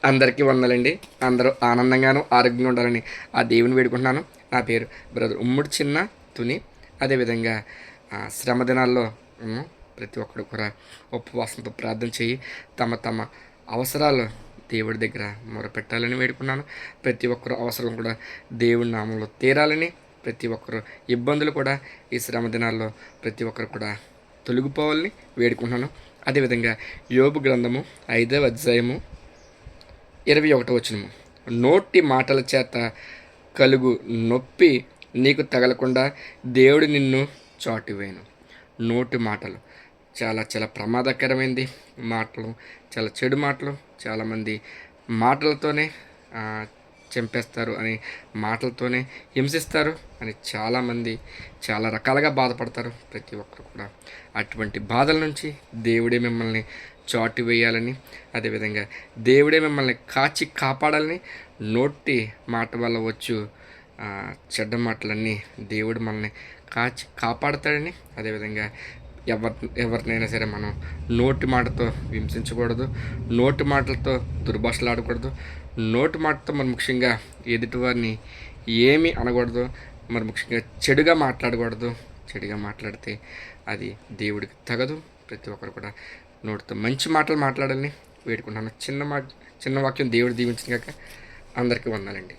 అందరికీ వందలండి. అందరూ ఆనందంగాను, ఆరోగ్యంగా ఉండాలని ఆ దేవుని వేడుకుంటున్నాను. నా పేరు బ్రదర్ ఉమ్ముడు చిన్న తుని. అదేవిధంగా శ్రమ దినాల్లో ప్రతి ఒక్కరు కూడా ఉపవాసంతో ప్రార్థన చేయి తమ తమ అవసరాలు దేవుడి దగ్గర మొరపెట్టాలని వేడుకున్నాను. ప్రతి ఒక్కరు అవసరం కూడా దేవుడి నామంలో తీరాలని, ప్రతి ఒక్కరు ఇబ్బందులు కూడా ఈ శ్రమ దినాల్లో ప్రతి ఒక్కరు కూడా తొలగిపోవాలని వేడుకుంటున్నాను. అదేవిధంగా యోబు గ్రంథము 5వ అధ్యాయము 21వ వచనము, నోటి మాటల చేత కలుగు నొప్పి నీకు తగలకుండా దేవుడు నిన్ను చాటువేను. నోటి మాటలు చాలా చాలా ప్రమాదకరమైనది. మాటలు చాలా చెడు మాటలు. చాలామంది మాటలతోనే చంపేస్తారు అని, మాటలతోనే హింసిస్తారు అని చాలామంది చాలా రకాలుగా బాధపడతారు. ప్రతి ఒక్కరు కూడా అటువంటి బాధల నుంచి దేవుడే మిమ్మల్ని చాటు వేయాలని, అదేవిధంగా దేవుడే మిమ్మల్ని కాచి కాపాడాలని, నోటి మాట వల్ల వచ్చు చెడ్డ మాటలన్నీ దేవుడు మనల్ని కాచి కాపాడతాడని, అదేవిధంగా ఎవరినైనా సరే మనం నోటి మాటతో హింసించకూడదు, నోటి మాటలతో దుర్భాషలాడకూడదు, నోటి మాటతో మరి ముఖ్యంగా ఎదుటివారిని ఏమీ అనకూడదు, మరి ముఖ్యంగా చెడుగా మాట్లాడకూడదు. చెడుగా మాట్లాడితే అది దేవుడికి తగదు. ప్రతి ఒక్కరు కూడా నోటితో మంచి మాటలు మాట్లాడాలని వేడుకుంటున్నాను. చిన్న వాక్యం దేవుడు దీవించిన కాక అందరికీ వందాలండి.